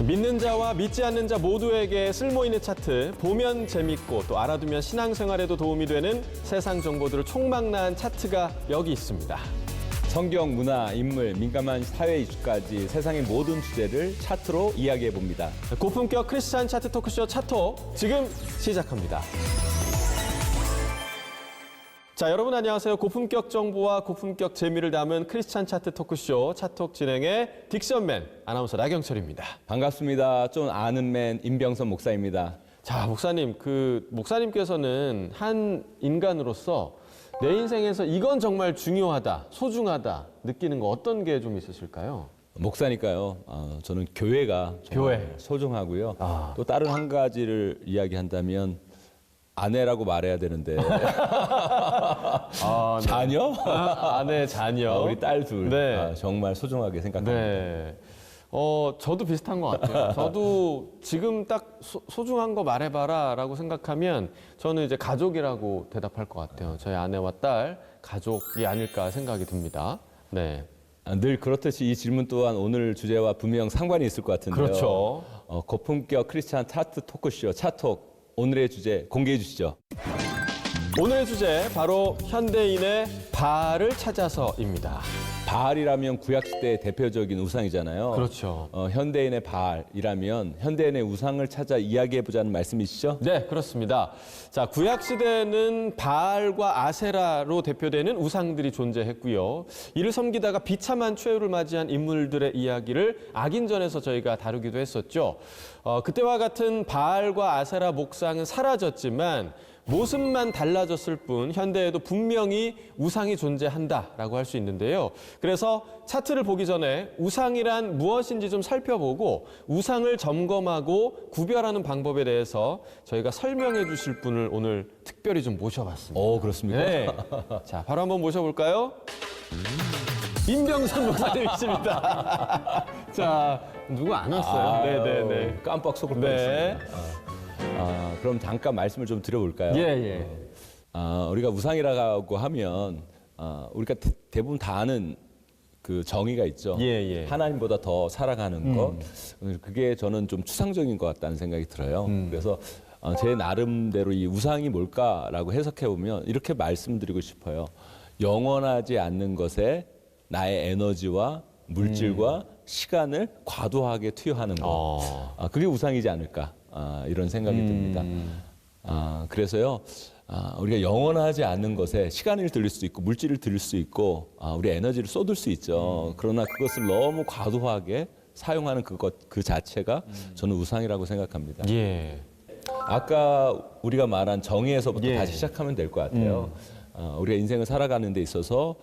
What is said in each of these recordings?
믿는 자와 믿지 않는 자 모두에게 쓸모있는 차트, 보면 재밌고 또 알아두면 신앙생활에도 도움이 되는 세상 정보들을 총망라한 차트가 여기 있습니다. 성경, 문화, 인물, 민감한 사회 이슈까지 세상의 모든 주제를 차트로 이야기해 봅니다. 고품격 크리스찬 차트 토크쇼 차톡 지금 시작합니다. 자, 여러분 안녕하세요. 고품격 정보와 고품격 재미를 담은 크리스찬 차트 토크쇼 차톡 진행의 딕션맨 아나운서 나경철입니다. 반갑습니다. 좀 아는 맨 임병선 목사입니다. 자, 목사님, 목사님께서는 한 인간으로서 내 인생에서 이건 정말 중요하다, 소중하다 느끼는 거 어떤 게 좀 있으실까요? 목사니까요. 저는 교회가 정말 교회. 소중하고요. 또 다른 한 가지를 이야기한다면 아내라고 말해야 되는데 네. 자녀? 아내, 자녀. 우리 딸 둘. 네. 정말 소중하게 생각합니다. 네. 저도 비슷한 것 같아요. 저도 지금 딱 소중한 거 말해봐라 라고 생각하면 저는 이제 가족이라고 대답할 것 같아요. 저희 아내와 딸, 가족이 아닐까 생각이 듭니다. 네. 늘 그렇듯이 이 질문 또한 오늘 주제와 분명 상관이 있을 것 같은데요. 그렇죠. 고품격 크리스찬 차트 토크쇼 차톡 오늘의 주제 공개해 주시죠. 오늘의 주제 바로 현대인의 바알을 찾아서입니다. 바알이라면 구약시대의 대표적인 우상이잖아요. 그렇죠. 현대인의 바알이라면 현대인의 우상을 찾아 이야기해보자는 말씀이시죠? 네, 그렇습니다. 자, 구약시대에는 바알과 아세라로 대표되는 우상들이 존재했고요. 이를 섬기다가 비참한 최후를 맞이한 인물들의 이야기를 악인전에서 저희가 다루기도 했었죠. 그때와 같은 바알과 아세라 목상은 사라졌지만 모습만 달라졌을 뿐 현대에도 분명히 우상이 존재한다라고 할 수 있는데요. 그래서 차트를 보기 전에 우상이란 무엇인지 좀 살펴보고 우상을 점검하고 구별하는 방법에 대해서 저희가 설명해 주실 분을 오늘 특별히 좀 모셔봤습니다. 그렇습니까? 네. 자, 바로 한번 모셔볼까요? 임병선 목사님이십니다. 자, 누구 안 왔어요? 네네네. 깜빡 속을 네. 뻔했습니다. 그럼 잠깐 말씀을 좀 드려볼까요? 예. 우리가 우상이라고 하면 우리가 대부분 다 아는 그 정의가 있죠. 예. 하나님보다 더 살아가는 것. 그게 저는 좀 추상적인 것 같다는 생각이 들어요. 그래서 제 나름대로 이 우상이 뭘까라고 해석해보면 이렇게 말씀드리고 싶어요. 영원하지 않는 것에 나의 에너지와 물질과 시간을 과도하게 투여하는 것. 그게 우상이지 않을까. 이런 생각이 듭니다. 그래서요, 우리가 영원하지 않는 것에 시간을 들일 수 있고, 물질을 들일 수 있고, 우리 에너지를 쏟을 수 있죠. 그러나 그것을 너무 과도하게 사용하는 그 자체가 저는 우상이라고 생각합니다. 예. 아까 우리가 말한 정의에서부터 예. 다시 시작하면 될 것 같아요. 우리가 인생을 살아가는 데 있어서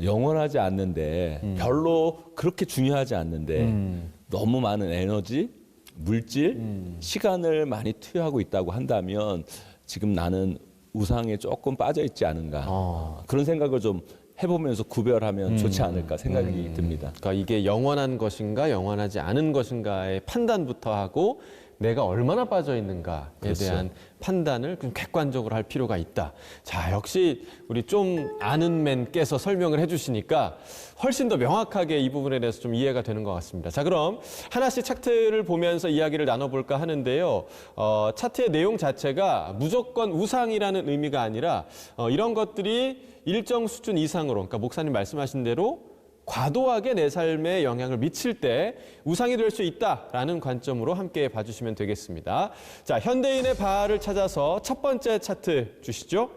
영원하지 않는데, 별로 그렇게 중요하지 않는데, 너무 많은 에너지, 물질, 시간을 많이 투여하고 있다고 한다면 지금 나는 우상에 조금 빠져 있지 않은가. 그런 생각을 좀 해보면서 구별하면 좋지 않을까 생각이 듭니다. 그러니까 이게 영원한 것인가 영원하지 않은 것인가의 판단부터 하고 내가 얼마나 빠져 있는가에 그렇죠. 대한 판단을 좀 객관적으로 할 필요가 있다. 자, 역시 우리 좀 아는 맨께서 설명을 해주시니까 훨씬 더 명확하게 이 부분에 대해서 좀 이해가 되는 것 같습니다. 자, 그럼 하나씩 차트를 보면서 이야기를 나눠볼까 하는데요. 차트의 내용 자체가 무조건 우상이라는 의미가 아니라 이런 것들이 일정 수준 이상으로, 그러니까 목사님 말씀하신 대로 과도하게 내 삶에 영향을 미칠 때 우상이 될 수 있다라는 관점으로 함께 봐주시면 되겠습니다. 자, 현대인의 바알을 찾아서 첫 번째 차트 주시죠.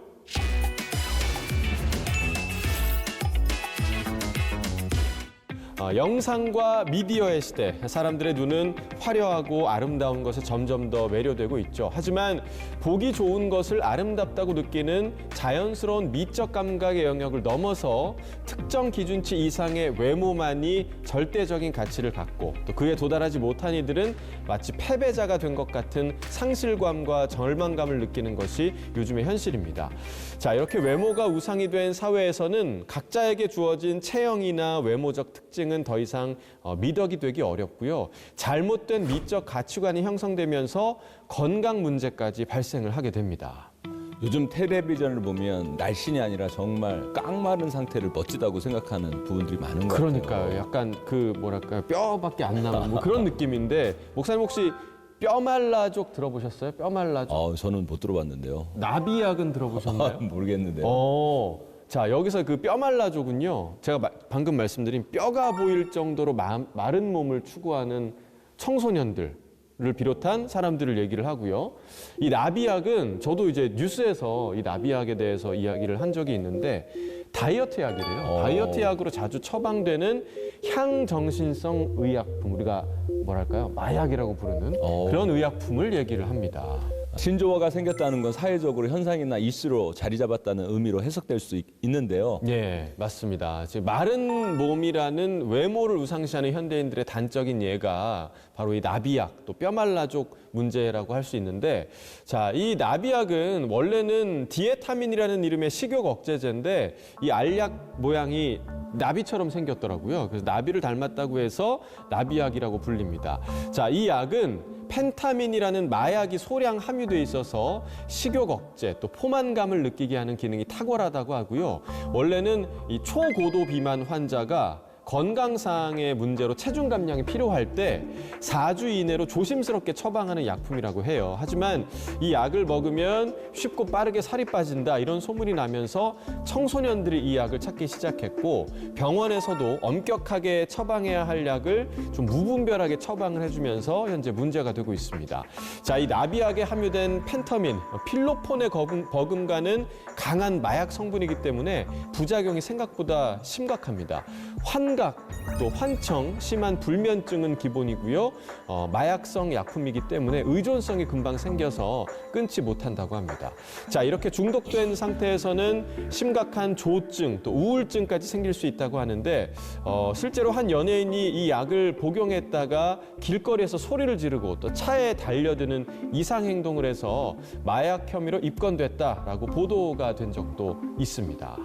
영상과 미디어의 시대, 사람들의 눈은 화려하고 아름다운 것에 점점 더 매료되고 있죠. 하지만 보기 좋은 것을 아름답다고 느끼는 자연스러운 미적 감각의 영역을 넘어서 특정 기준치 이상의 외모만이 절대적인 가치를 갖고 또 그에 도달하지 못한 이들은 마치 패배자가 된 것 같은 상실감과 절망감을 느끼는 것이 요즘의 현실입니다. 자, 이렇게 외모가 우상이 된 사회에서는 각자에게 주어진 체형이나 외모적 특징은 더 이상 미덕이 되기 어렵고요. 잘못된 미적 가치관이 형성되면서 건강 문제까지 발생을 하게 됩니다. 요즘 텔레비전을 보면 날씬이 아니라 정말 깡마른 상태를 멋지다고 생각하는 부분들이 많은 것 같아요. 그러니까요. 약간 그 뭐랄까요, 뼈밖에 안 남은 뭐 그런 느낌인데 목사님 혹시 뼈말라족 들어보셨어요? 뼈말라족. 저는 못 들어봤는데요. 나비약은 들어보셨나요? 모르겠는데요. 자, 여기서 그 뼈말라족은요, 제가 방금 말씀드린 뼈가 보일 정도로 마른 몸을 추구하는 청소년들을 비롯한 사람들을 얘기를 하고요. 이 나비약은 저도 이제 뉴스에서 이 나비약에 대해서 이야기를 한 적이 있는데 다이어트 약이래요. 다이어트 약으로 자주 처방되는 향정신성 의약품, 우리가 뭐랄까요, 마약이라고 부르는 그런 의약품을 얘기를 합니다. 신조어가 생겼다는 건 사회적으로 현상이나 이슈로 자리 잡았다는 의미로 해석될 수 있는데요. 예, 맞습니다. 지금 마른 몸이라는 외모를 우상시하는 현대인들의 단적인 예가 바로 이 나비약, 또 뼈말라족 문제라고 할 수 있는데, 자, 이 나비약은 원래는 디에타민이라는 이름의 식욕 억제제인데 이 알약 모양이 나비처럼 생겼더라고요. 그래서 나비를 닮았다고 해서 나비약이라고 불립니다. 자, 이 약은 펜타민이라는 마약이 소량 함유돼 있어서 식욕 억제, 또 포만감을 느끼게 하는 기능이 탁월하다고 하고요. 원래는 이 초고도 비만 환자가 건강상의 문제로 체중 감량이 필요할 때 4주 이내로 조심스럽게 처방하는 약품이라고 해요. 하지만 이 약을 먹으면 쉽고 빠르게 살이 빠진다, 이런 소문이 나면서 청소년들이 이 약을 찾기 시작했고, 병원에서도 엄격하게 처방해야 할 약을 좀 무분별하게 처방을 해주면서 현재 문제가 되고 있습니다. 자, 이 나비약에 함유된 펜터민, 필로폰에 버금가는 강한 마약 성분이기 때문에 부작용이 생각보다 심각합니다. 환각, 또 환청, 심한 불면증은 기본이고요. 마약성 약품이기 때문에 의존성이 금방 생겨서 끊지 못한다고 합니다. 자, 이렇게 중독된 상태에서는 심각한 조증, 또 우울증까지 생길 수 있다고 하는데, 실제로 한 연예인이 이 약을 복용했다가 길거리에서 소리를 지르고 또 차에 달려드는 이상 행동을 해서 마약 혐의로 입건됐다라고 보도가 된 적도 있습니다.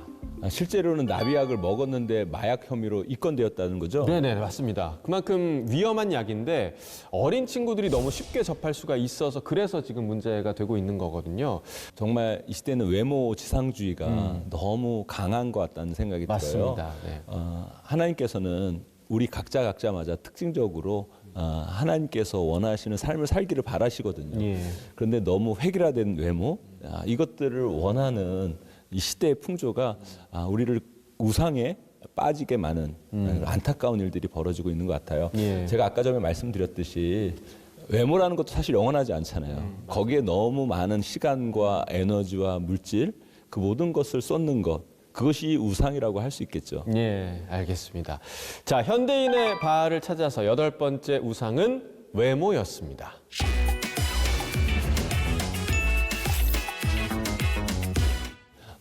실제로는 나비약을 먹었는데 마약 혐의로 입건되었다는 거죠? 네네, 맞습니다. 그만큼 위험한 약인데 어린 친구들이 너무 쉽게 접할 수가 있어서 그래서 지금 문제가 되고 있는 거거든요. 정말 이 시대는 외모 지상주의가 너무 강한 것 같다는 생각이 들어요. 맞습니다. 네. 하나님께서는 우리 각자마자 특징적으로 하나님께서 원하시는 삶을 살기를 바라시거든요. 예. 그런데 너무 획일화된 외모, 이것들을 원하는 이 시대의 풍조가 우리를 우상에 빠지게 많은 안타까운 일들이 벌어지고 있는 것 같아요. 예. 제가 아까 전에 말씀드렸듯이 외모라는 것도 사실 영원하지 않잖아요. 거기에 너무 많은 시간과 에너지와 물질, 그 모든 것을 쏟는 것, 그것이 우상이라고 할 수 있겠죠. 예, 알겠습니다. 자, 현대인의 바알을 찾아서 8번째 우상은 외모였습니다.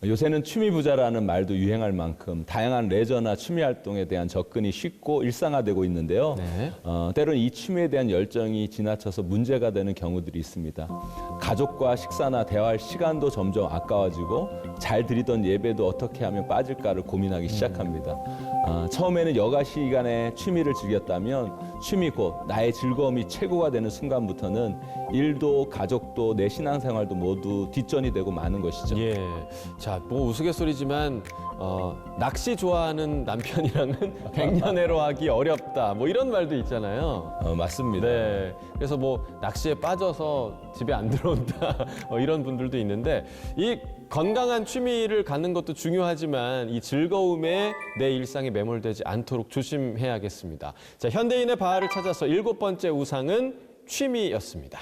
요새는 취미 부자라는 말도 유행할 만큼 다양한 레저나 취미 활동에 대한 접근이 쉽고 일상화되고 있는데요. 네. 때로는 이 취미에 대한 열정이 지나쳐서 문제가 되는 경우들이 있습니다. 가족과 식사나 대화할 시간도 점점 아까워지고 잘 드리던 예배도 어떻게 하면 빠질까를 고민하기 시작합니다. 처음에는 여가 시간에 취미를 즐겼다면 취미 곧 나의 즐거움이 최고가 되는 순간부터는 일도 가족도 내 신앙생활도 모두 뒷전이 되고 마는 것이죠. 예. 자, 뭐 우스갯소리지만 낚시 좋아하는 남편이랑은 백년해로하기 어렵다, 뭐 이런 말도 있잖아요. 맞습니다. 네. 그래서 뭐 낚시에 빠져서 집에 안 들어온다, 이런 분들도 있는데, 이 건강한 취미를 갖는 것도 중요하지만 이 즐거움에 내 일상에 매몰되지 않도록 조심해야겠습니다. 자, 현대인의 바알을 찾아서 7번째 우상은 취미였습니다.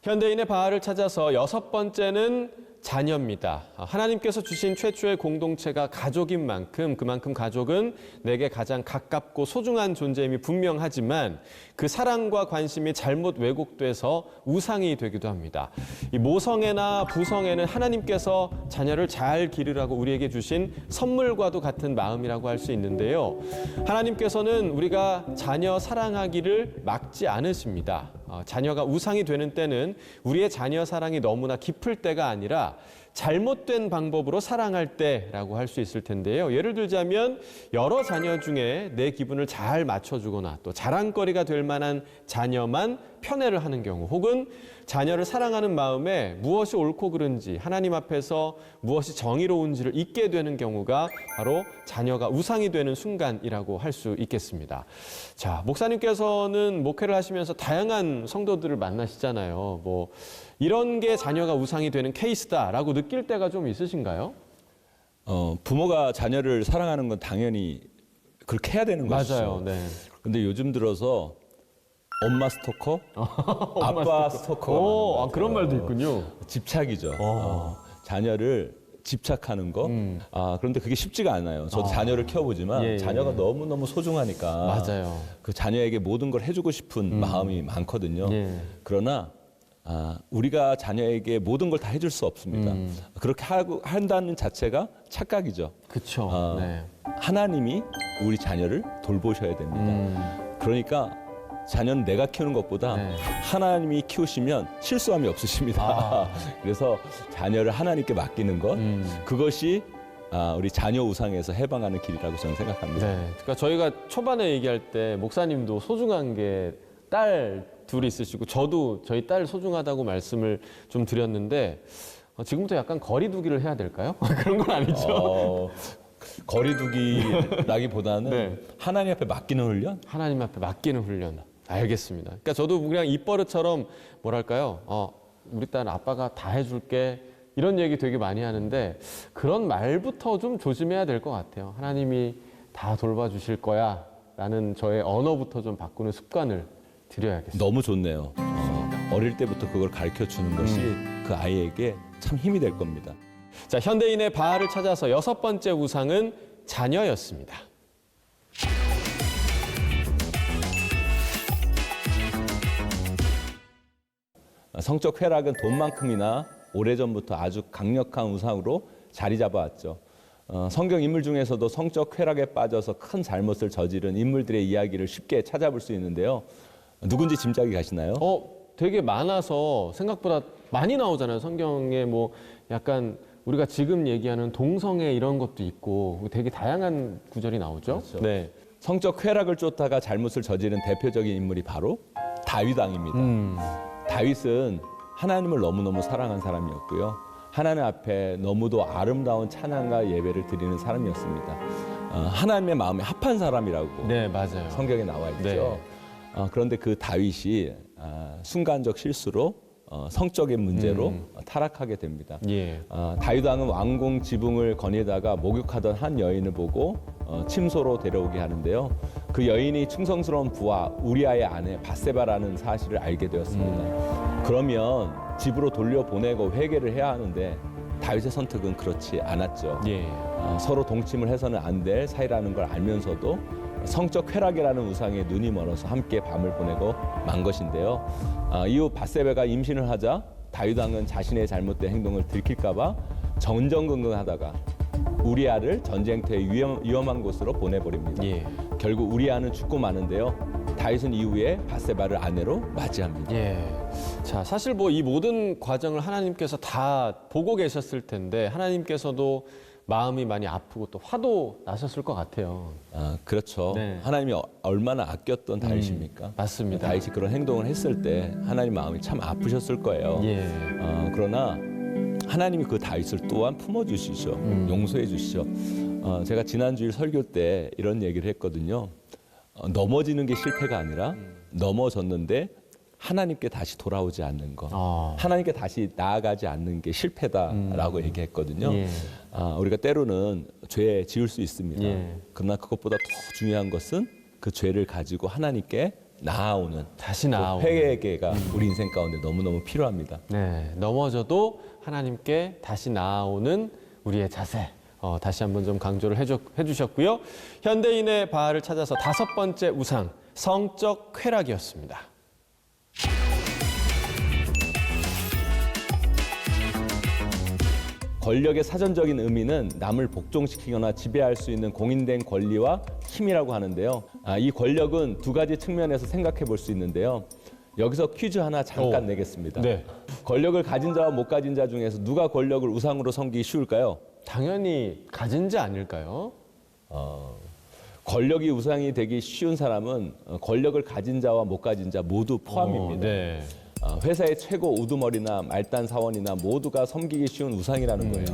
현대인의 바알을 찾아서 6번째는 자녀입니다. 하나님께서 주신 최초의 공동체가 가족인 만큼 그만큼 가족은 내게 가장 가깝고 소중한 존재임이 분명하지만 그 사랑과 관심이 잘못 왜곡돼서 우상이 되기도 합니다. 이 모성애나 부성애는 하나님께서 자녀를 잘 기르라고 우리에게 주신 선물과도 같은 마음이라고 할 수 있는데요. 하나님께서는 우리가 자녀 사랑하기를 막지 않으십니다. 자녀가 우상이 되는 때는 우리의 자녀 사랑이 너무나 깊을 때가 아니라 잘못된 방법으로 사랑할 때라고 할 수 있을 텐데요. 예를 들자면 여러 자녀 중에 내 기분을 잘 맞춰주거나 또 자랑거리가 될 만한 자녀만 편애를 하는 경우, 혹은 자녀를 사랑하는 마음에 무엇이 옳고 그른지, 하나님 앞에서 무엇이 정의로운지를 잊게 되는 경우가 바로 자녀가 우상이 되는 순간이라고 할 수 있겠습니다. 자, 목사님께서는 목회를 하시면서 다양한 성도들을 만나시잖아요. 뭐 이런 게 자녀가 우상이 되는 케이스다라고 느낄 때가 좀 있으신가요? 부모가 자녀를 사랑하는 건 당연히 그렇게 해야 되는 것이죠. 맞아요. 네. 근데 요즘 들어서 엄마 스토커, 아빠 스토커가 많은 것 같아요. 그런 말도 있군요. 집착이죠. 자녀를 집착하는 거. 그런데 그게 쉽지가 않아요. 저도 자녀를 키워보지만 예, 예. 자녀가 너무너무 소중하니까 맞아요. 그 자녀에게 모든 걸 해주고 싶은 마음이 많거든요. 예. 그러나 우리가 자녀에게 모든 걸 다 해줄 수 없습니다. 그렇게 한다는 자체가 착각이죠. 그렇죠. 네. 하나님이 우리 자녀를 돌보셔야 됩니다. 그러니까 자녀는 내가 키우는 것보다 네. 하나님이 키우시면 실수함이 없으십니다. 그래서 자녀를 하나님께 맡기는 것, 그것이 우리 자녀 우상에서 해방하는 길이라고 저는 생각합니다. 네. 그러니까 저희가 초반에 얘기할 때 목사님도 소중한 게 딸 둘이 있으시고 저도 저희 딸 소중하다고 말씀을 좀 드렸는데 지금부터 약간 거리두기를 해야 될까요? 그런 건 아니죠. 거리두기라기보다는 네. 하나님 앞에 맡기는 훈련? 하나님 앞에 맡기는 훈련. 알겠습니다. 그러니까 저도 그냥 입버릇처럼 뭐랄까요? 우리 딸 아빠가 다 해줄게. 이런 얘기 되게 많이 하는데 그런 말부터 좀 조심해야 될 것 같아요. 하나님이 다 돌봐주실 거야. 라는 저의 언어부터 좀 바꾸는 습관을 들여야겠습니다. 너무 좋네요. 어릴 때부터 그걸 가르쳐 주는 것이 그 아이에게 참 힘이 될 겁니다. 자, 현대인의 바알을 찾아서 6번째 우상은 자녀였습니다. 성적 쾌락은 돈만큼이나 오래전부터 아주 강력한 우상으로 자리 잡아왔죠. 성경 인물 중에서도 성적 쾌락에 빠져서 큰 잘못을 저지른 인물들의 이야기를 쉽게 찾아볼 수 있는데요. 누군지 짐작이 가시나요? 되게 많아서 생각보다 많이 나오잖아요. 성경에 뭐 약간 우리가 지금 얘기하는 동성애 이런 것도 있고 되게 다양한 구절이 나오죠. 그렇죠. 네. 성적 쾌락을 쫓다가 잘못을 저지른 대표적인 인물이 바로 다윗 왕입니다. 다윗은 하나님을 너무너무 사랑한 사람이었고요. 하나님 앞에 너무도 아름다운 찬양과 예배를 드리는 사람이었습니다. 하나님의 마음에 합한 사람이라고 네, 맞아요. 성경에 나와 있죠. 네. 그런데 그 다윗이 순간적 실수로 성적인 문제로 타락하게 됩니다. 예. 다윗 왕은 왕궁 지붕을 거닐다가 목욕하던 한 여인을 보고 침소로 데려오게 하는데요. 그 여인이 충성스러운 부하 우리아의 아내 밧세바라는 사실을 알게 되었습니다. 그러면 집으로 돌려보내고 회개를 해야 하는데 다윗의 선택은 그렇지 않았죠. 예. 서로 동침을 해서는 안 될 사이라는 걸 알면서도 성적 쾌락이라는 우상에 눈이 멀어서 함께 밤을 보내고 만 것인데요. 이후 밧세바가 임신을 하자 다윗 왕은 자신의 잘못된 행동을 들킬까봐 전전긍긍하다가 우리아를 전쟁터의 위험한 곳으로 보내버립니다. 예. 결국 우리아는 죽고 마는데요. 다윗은 이후에 밧세바를 아내로 맞이합니다. 예. 자, 사실 뭐 이 모든 과정을 하나님께서 다 보고 계셨을 텐데 하나님께서도 마음이 많이 아프고 또 화도 나셨을 것 같아요. 그렇죠. 네. 하나님이 얼마나 아꼈던 다윗입니까? 맞습니다. 다윗이 그런 행동을 했을 때 하나님 마음이 참 아프셨을 거예요. 예. 그러나 하나님이 그 다윗을 또한 품어주시죠. 용서해 주시죠. 제가 지난주일 설교 때 이런 얘기를 했거든요. 넘어지는 게 실패가 아니라 넘어졌는데 하나님께 다시 돌아오지 않는 것, 하나님께 다시 나아가지 않는 게 실패다라고 얘기했거든요. 예. 우리가 때로는 죄 지을 수 있습니다. 예. 그러나 그것보다 더 중요한 것은 그 죄를 가지고 하나님께 나아오는 다시 나아오는 회개가 우리 인생 가운데 너무너무 필요합니다. 네, 넘어져도 하나님께 다시 나아오는 우리의 자세. 다시 한번 좀 강조를 해주셨고요. 현대인의 바알을 찾아서 5번째 우상, 성적 쾌락이었습니다. 권력의 사전적인 의미는 남을 복종시키거나 지배할 수 있는 공인된 권리와 힘이라고 하는데요. 이 권력은 두 가지 측면에서 생각해 볼 수 있는데요. 여기서 퀴즈 하나 잠깐 오. 내겠습니다. 네. 권력을 가진 자와 못 가진 자 중에서 누가 권력을 우상으로 섬기기 쉬울까요? 당연히 가진 자 아닐까요? 권력이 우상이 되기 쉬운 사람은 권력을 가진 자와 못 가진 자 모두 포함입니다. 네. 회사의 최고 우두머리나 말단 사원이나 모두가 섬기기 쉬운 우상이라는 거예요.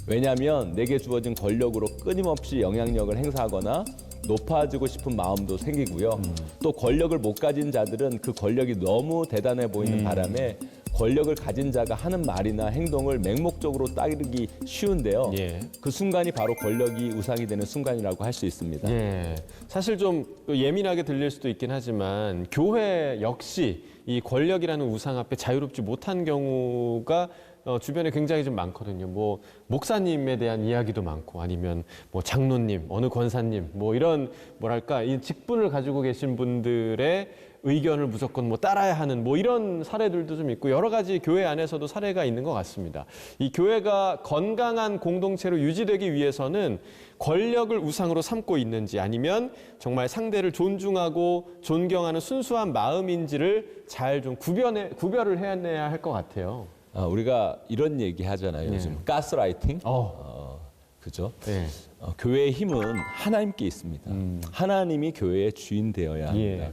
왜냐하면 내게 주어진 권력으로 끊임없이 영향력을 행사하거나 높아지고 싶은 마음도 생기고요. 또 권력을 못 가진 자들은 그 권력이 너무 대단해 보이는 바람에 권력을 가진 자가 하는 말이나 행동을 맹목적으로 따르기 쉬운데요. 예. 그 순간이 바로 권력이 우상이 되는 순간이라고 할 수 있습니다. 예. 사실 좀 예민하게 들릴 수도 있긴 하지만 교회 역시 이 권력이라는 우상 앞에 자유롭지 못한 경우가 주변에 굉장히 좀 많거든요. 뭐 목사님에 대한 이야기도 많고 아니면 뭐 장로님, 어느 권사님, 뭐 이런 뭐랄까 이 직분을 가지고 계신 분들의 의견을 무조건 뭐 따라야 하는 뭐 이런 사례들도 좀 있고 여러 가지 교회 안에서도 사례가 있는 것 같습니다. 이 교회가 건강한 공동체로 유지되기 위해서는 권력을 우상으로 삼고 있는지 아니면 정말 상대를 존중하고 존경하는 순수한 마음인지를 잘 좀 구별을 해내야 할 것 같아요. 우리가 이런 얘기 하잖아요. 요즘 가스라이팅. 그죠? 네. 교회의 힘은 하나님께 있습니다. 하나님이 교회의 주인 되어야 합니다. 예.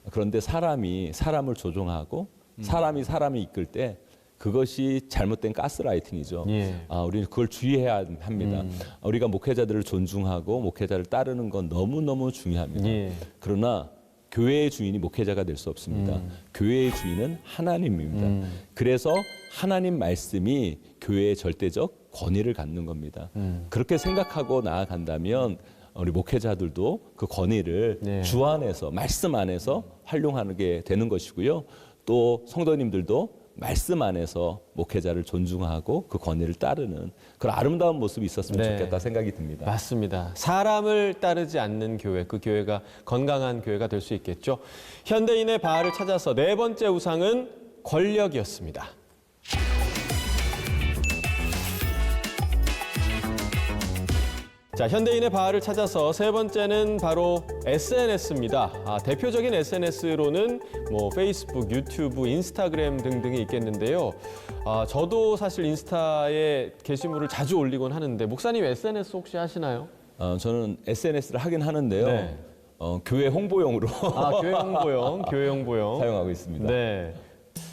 그런데 사람이 사람을 조종하고 사람이 사람을 이끌 때 그것이 잘못된 가스라이팅이죠. 예. 우리는 그걸 주의해야 합니다. 우리가 목회자들을 존중하고 목회자를 따르는 건 너무너무 중요합니다. 예. 그러나 교회의 주인이 목회자가 될 수 없습니다. 교회의 주인은 하나님입니다. 그래서 하나님 말씀이 교회의 절대적 권위를 갖는 겁니다. 그렇게 생각하고 나아간다면 우리 목회자들도 그 권위를 네. 주 안에서 말씀 안에서 활용하게 되는 것이고요. 또 성도님들도 말씀 안에서 목회자를 존중하고 그 권위를 따르는 그런 아름다운 모습이 있었으면 네. 좋겠다 생각이 듭니다. 맞습니다. 사람을 따르지 않는 교회, 그 교회가 건강한 교회가 될 수 있겠죠. 현대인의 바알을 찾아서 네 번째 우상은 권력이었습니다. 자, 현대인의 바알을 찾아서 세 번째는 바로 SNS입니다. 대표적인 SNS로는 뭐 페이스북, 유튜브, 인스타그램 등등이 있겠는데요. 저도 사실 인스타에 게시물을 자주 올리곤 하는데 목사님 SNS 혹시 하시나요? 저는 SNS를 하긴 하는데요. 네. 교회 홍보용으로 교회 홍보용. 사용하고 있습니다. 네.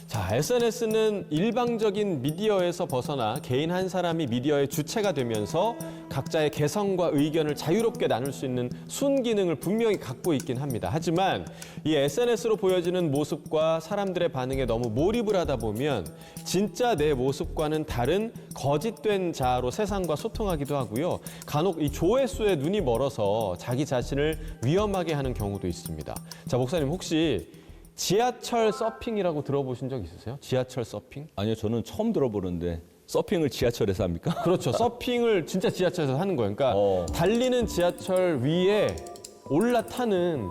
자, SNS는 일방적인 미디어에서 벗어나 개인 한 사람이 미디어의 주체가 되면서 각자의 개성과 의견을 자유롭게 나눌 수 있는 순기능을 분명히 갖고 있긴 합니다. 하지만 이 SNS로 보여지는 모습과 사람들의 반응에 너무 몰입을 하다 보면 진짜 내 모습과는 다른 거짓된 자아로 세상과 소통하기도 하고요. 간혹 이 조회수에 눈이 멀어서 자기 자신을 위험하게 하는 경우도 있습니다. 자, 목사님 혹시 지하철 서핑이라고 들어보신 적 있으세요? 지하철 서핑? 아니요, 저는 처음 들어보는데 서핑을 지하철에서 합니까? 그렇죠. 서핑을 진짜 지하철에서 하는 거예요. 그러니까 달리는 지하철 위에 올라타는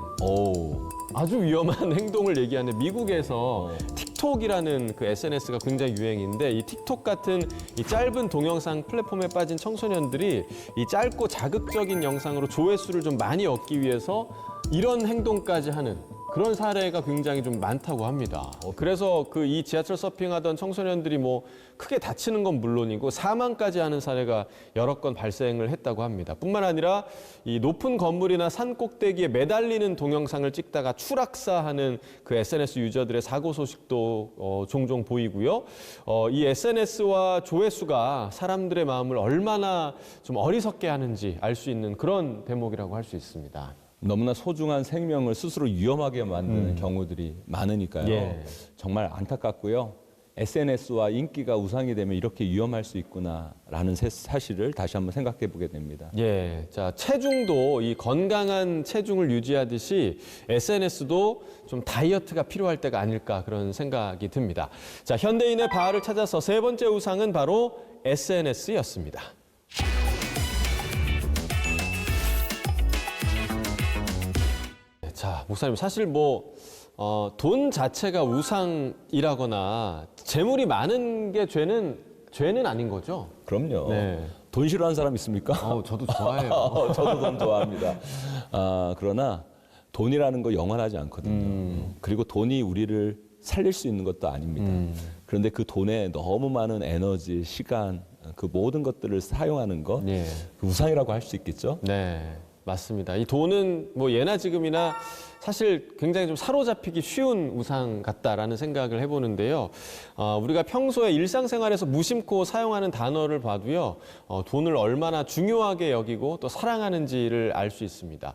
아주 위험한 행동을 얘기하는 미국에서 틱톡이라는 그 SNS가 굉장히 유행인데 이 틱톡 같은 이 짧은 동영상 플랫폼에 빠진 청소년들이 이 짧고 자극적인 영상으로 조회수를 좀 많이 얻기 위해서 이런 행동까지 하는 그런 사례가 굉장히 좀 많다고 합니다. 그래서 그 이 지하철 서핑하던 청소년들이 뭐 크게 다치는 건 물론이고 사망까지 하는 사례가 여러 건 발생을 했다고 합니다. 뿐만 아니라 이 높은 건물이나 산 꼭대기에 매달리는 동영상을 찍다가 추락사하는 그 SNS 유저들의 사고 소식도 종종 보이고요. 이 SNS와 조회수가 사람들의 마음을 얼마나 좀 어리석게 하는지 알 수 있는 그런 대목이라고 할 수 있습니다. 너무나 소중한 생명을 스스로 위험하게 만드는 경우들이 많으니까요. 예. 정말 안타깝고요. SNS와 인기가 우상이 되면 이렇게 위험할 수 있구나라는 사실을 다시 한번 생각해 보게 됩니다. 예, 자 체중도 이 건강한 체중을 유지하듯이 SNS도 좀 다이어트가 필요할 때가 아닐까 그런 생각이 듭니다. 자, 현대인의 바알을 찾아서 세 번째 우상은 바로 SNS였습니다. 자, 목사님 사실 뭐 돈 자체가 우상이라거나 재물이 많은 게 죄는 아닌 거죠? 그럼요. 네. 돈 싫어하는 사람 있습니까? 저도 좋아해요. 저도 돈 좋아합니다. 그러나 돈이라는 거 영원하지 않거든요. 그리고 돈이 우리를 살릴 수 있는 것도 아닙니다. 그런데 그 돈에 너무 많은 에너지, 시간, 그 모든 것들을 사용하는 것, 예. 그 우상이라고 할 수 있겠죠. 네, 맞습니다. 이 돈은 뭐 예나 지금이나 사실 굉장히 좀 사로잡히기 쉬운 우상 같다라는 생각을 해보는데요. 우리가 평소에 일상생활에서 무심코 사용하는 단어를 봐도요, 돈을 얼마나 중요하게 여기고 또 사랑하는지를 알 수 있습니다.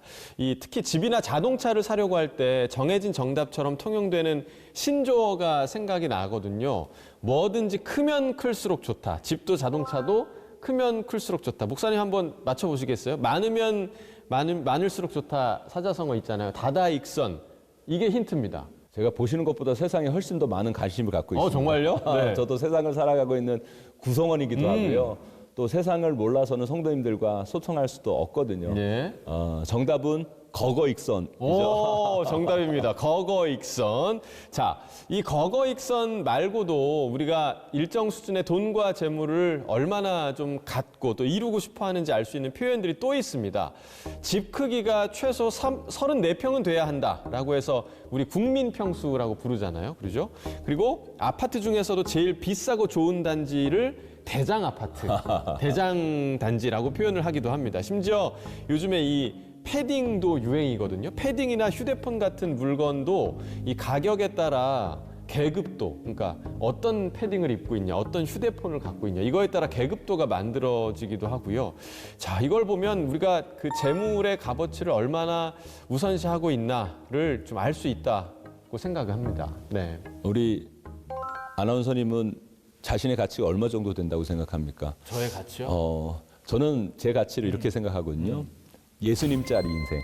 특히 집이나 자동차를 사려고 할 때 정해진 정답처럼 통용되는 신조어가 생각이 나거든요. 뭐든지 크면 클수록 좋다. 집도 자동차도 크면 클수록 좋다. 목사님 한번 맞춰보시겠어요? 많을수록 좋다. 사자성어 있잖아요. 다다익선. 이게 힌트입니다. 제가 보시는 것보다 세상에 훨씬 더 많은 관심을 갖고 있습니다. 정말요? 네. 저도 세상을 살아가고 있는 구성원이기도 하고요. 또 세상을 몰라서는 성도님들과 소통할 수도 없거든요. 네. 정답은 거거익선이죠. 오, 정답입니다. 거거익선. 자, 이 거거익선 말고도 우리가 일정 수준의 돈과 재물을 얼마나 좀 갖고 또 이루고 싶어 하는지 알 수 있는 표현들이 또 있습니다. 집 크기가 최소 34평은 돼야 한다라고 해서 우리 국민평수라고 부르잖아요. 그러죠? 그리고 아파트 중에서도 제일 비싸고 좋은 단지를 대장 아파트, 대장 단지라고 표현을 하기도 합니다. 심지어 요즘에 이 패딩도 유행이거든요. 패딩이나 휴대폰 같은 물건도 이 가격에 따라 계급도, 그러니까 어떤 패딩을 입고 있냐, 어떤 휴대폰을 갖고 있냐, 이거에 따라 계급도가 만들어지기도 하고요. 자, 이걸 보면 우리가 그 재물의 값어치를 얼마나 우선시하고 있나를 좀 알 수 있다고 생각을 합니다. 네. 우리 아나운서님은 자신의 가치가 얼마 정도 된다고 생각합니까? 저의 가치요? 저는 제 가치를 이렇게 생각하거든요. 예수님짜리 인생.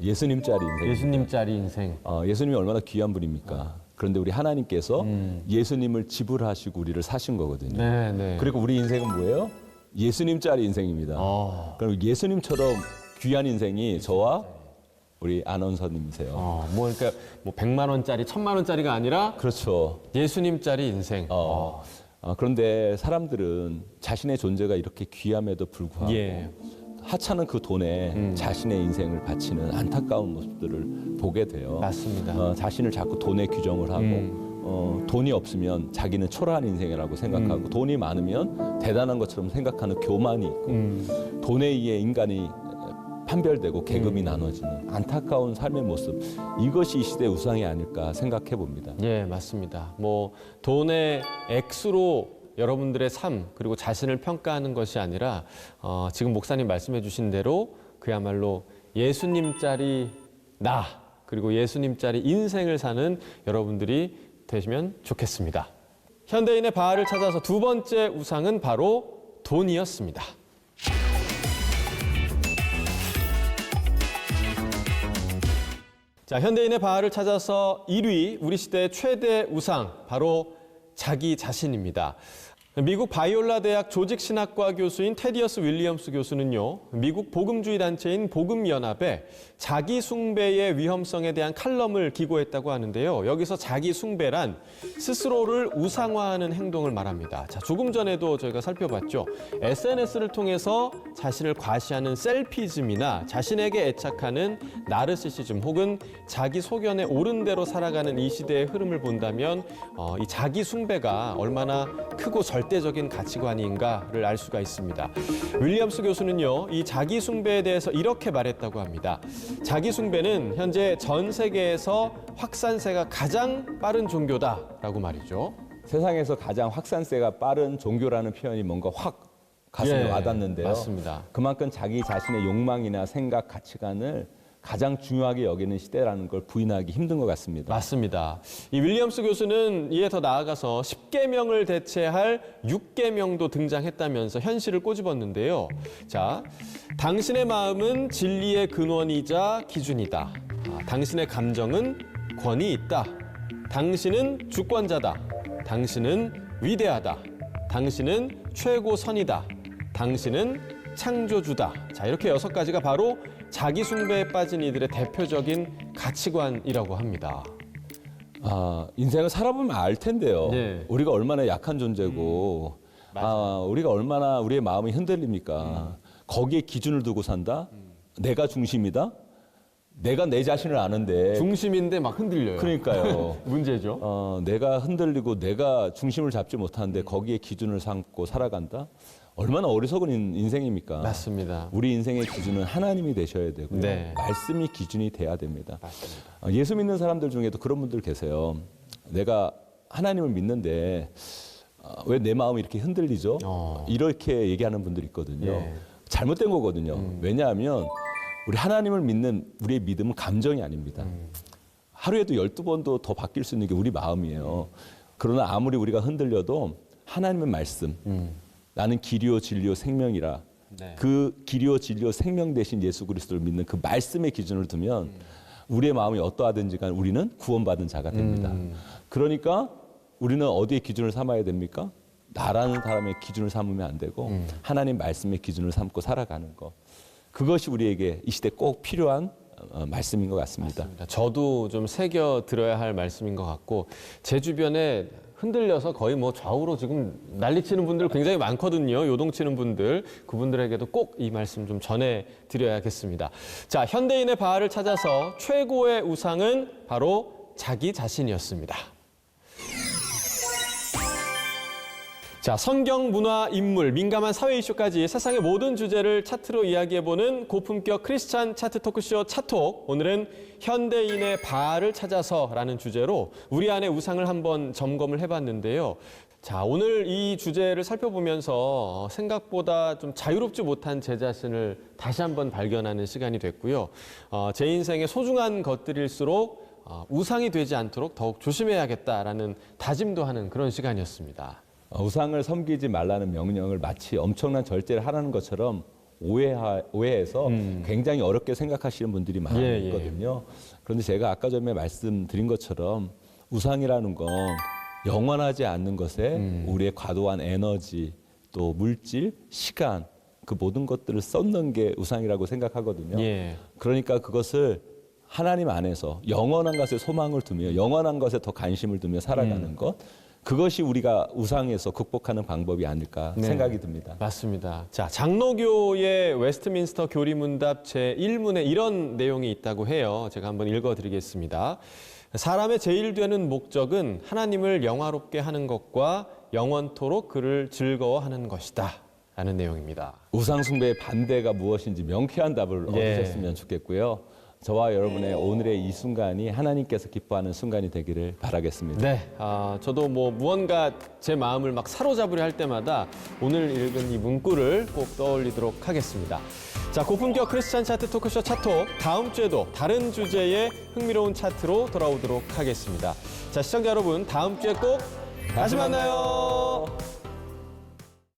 예수님짜리 인생. 예수님짜리 인생. 예수님이 얼마나 귀한 분입니까? 그런데 우리 하나님께서 예수님을 지불하시고 우리를 사신 거거든요. 네, 네. 그리고 우리 인생은 뭐예요? 예수님짜리 인생입니다. 그럼 예수님처럼 귀한 인생이 저와 우리 아나운서님이세요. 그러니까 100만 원짜리, 1000만 원짜리가 아니라 그렇죠. 예수님짜리 인생. 그런데 사람들은 자신의 존재가 이렇게 귀함에도 불구하고 예. 하찮은 그 돈에 자신의 인생을 바치는 안타까운 모습들을 보게 돼요. 맞습니다. 자신을 자꾸 돈에 규정을 하고 돈이 없으면 자기는 초라한 인생이라고 생각하고 돈이 많으면 대단한 것처럼 생각하는 교만이 있고 돈에 의해 인간이 판별되고 계급이 나눠지는 안타까운 삶의 모습, 이것이 이 시대의 우상이 아닐까 생각해 봅니다. 예, 맞습니다. 돈의 액수로 여러분들의 삶 그리고 자신을 평가하는 것이 아니라 지금 목사님 말씀해 주신 대로 그야말로 예수님짜리 나 그리고 예수님짜리 인생을 사는 여러분들이 되시면 좋겠습니다. 현대인의 바알을 찾아서 두 번째 우상은 바로 돈이었습니다. 자, 현대인의 바알을 찾아서 1위, 우리 시대의 최대 우상, 바로 자기 자신입니다. 미국 바이올라 대학 조직신학과 교수인 테디어스 윌리엄스 교수는요, 미국 복음주의 단체인 복음연합에 자기 숭배의 위험성에 대한 칼럼을 기고했다고 하는데요. 여기서 자기 숭배란 스스로를 우상화하는 행동을 말합니다. 자, 조금 전에도 저희가 살펴봤죠. SNS를 통해서 자신을 과시하는 셀피즘이나 자신에게 애착하는 나르시시즘 혹은 자기 소견에 옳은 대로 살아가는 이 시대의 흐름을 본다면 이 자기 숭배가 얼마나 크고 절대적인 가치관인가를 알 수가 있습니다. 윌리엄스 교수는요, 이 자기 숭배에 대해서 이렇게 말했다고 합니다. 자기 숭배는 현재 전 세계에서 확산세가 가장 빠른 종교다라고 말이죠. 세상에서 가장 확산세가 빠른 종교라는 표현이 뭔가 확 가슴에 와닿는데요. 맞습니다. 그만큼 자기 자신의 욕망이나 생각, 가치관을 가장 중요하게 여기는 시대라는 걸 부인하기 힘든 것 같습니다. 맞습니다. 이 윌리엄스 교수는 이에 더 나아가서 10계명을 대체할 6계명도 등장했다면서 현실을 꼬집었는데요. 자, 당신의 마음은 진리의 근원이자 기준이다. 당신의 감정은 권위 있다. 당신은 주권자다. 당신은 위대하다. 당신은 최고선이다. 당신은 창조주다. 자, 이렇게 6가지가 바로 자기 숭배에 빠진 이들의 대표적인 가치관이라고 합니다. 인생을 살아보면 알 텐데요. 네. 우리가 얼마나 약한 존재고, 우리가 얼마나 우리의 마음이 흔들립니까? 거기에 기준을 두고 산다? 내가 중심이다? 내가 내 자신을 아는데 중심인데 막 흔들려요. 그러니까요. 문제죠. 내가 흔들리고 내가 중심을 잡지 못하는데 거기에 기준을 삼고 살아간다? 얼마나 어리석은 인생입니까? 맞습니다. 우리 인생의 기준은 하나님이 되셔야 되고요. 네. 말씀이 기준이 돼야 됩니다. 맞습니다. 예수 믿는 사람들 중에도 그런 분들 계세요. 내가 하나님을 믿는데 왜 내 마음이 이렇게 흔들리죠? 이렇게 얘기하는 분들이 있거든요. 예. 잘못된 거거든요. 왜냐하면 우리 하나님을 믿는 우리의 믿음은 감정이 아닙니다. 하루에도 12번도 더 바뀔 수 있는 게 우리 마음이에요. 그러나 아무리 우리가 흔들려도 하나님의 말씀, 나는 길이요 진리요 생명이라 네. 그 길이요 진리요 생명 대신 예수 그리스도를 믿는 그 말씀의 기준을 두면 우리의 마음이 어떠하든지 간 우리는 구원받은 자가 됩니다. 그러니까 우리는 어디에 기준을 삼아야 됩니까? 나라는 사람의 기준을 삼으면 안 되고 하나님 말씀의 기준을 삼고 살아가는 것. 그것이 우리에게 이 시대 꼭 필요한 말씀인 것 같습니다. 맞습니다. 저도 좀 새겨 들어야 할 말씀인 것 같고 제 주변에 흔들려서 거의 뭐 좌우로 지금 난리치는 분들 굉장히 많거든요. 요동치는 분들. 그분들에게도 꼭 이 말씀 좀 전해드려야겠습니다. 자, 현대인의 바알을 찾아서 최고의 우상은 바로 자기 자신이었습니다. 자, 성경, 문화, 인물, 민감한 사회 이슈까지 세상의 모든 주제를 차트로 이야기해보는 고품격 크리스찬 차트 토크쇼 차톡. 오늘은 현대인의 바알을 찾아서라는 주제로 우리 안의 우상을 한번 점검을 해봤는데요. 자, 오늘 이 주제를 살펴보면서 생각보다 좀 자유롭지 못한 제 자신을 다시 한번 발견하는 시간이 됐고요. 제 인생의 소중한 것들일수록 우상이 되지 않도록 더욱 조심해야겠다라는 다짐도 하는 그런 시간이었습니다. 우상을 섬기지 말라는 명령을 마치 엄청난 절제를 하라는 것처럼 오해해서 굉장히 어렵게 생각하시는 분들이 많거든요. 그런데 제가 아까 전에 말씀드린 것처럼 우상이라는 건 영원하지 않는 것에 우리의 과도한 에너지, 또 물질, 시간 그 모든 것들을 쏟는 게 우상이라고 생각하거든요. 그러니까 그것을 하나님 안에서 영원한 것에 소망을 두며 영원한 것에 더 관심을 두며 살아가는 것. 그것이 우리가 우상에서 극복하는 방법이 아닐까 생각이 듭니다. 맞습니다. 자, 장로교의 웨스트민스터 교리문답 제1문에 이런 내용이 있다고 해요. 제가 한번 읽어드리겠습니다. 사람의 제일 되는 목적은 하나님을 영화롭게 하는 것과 영원토록 그를 즐거워하는 것이다. 라는 내용입니다. 우상 숭배의 반대가 무엇인지 명쾌한 답을 얻으셨으면 좋겠고요. 저와 여러분의 오늘의 이 순간이 하나님께서 기뻐하는 순간이 되기를 바라겠습니다. 네, 저도 뭐 무언가 제 마음을 막 사로잡으려 할 때마다 오늘 읽은 이 문구를 꼭 떠올리도록 하겠습니다. 자, 고품격 크리스찬 차트 토크쇼 차톡 다음 주에도 다른 주제의 흥미로운 차트로 돌아오도록 하겠습니다. 자, 시청자 여러분 다음 주에 꼭 다시 만나요.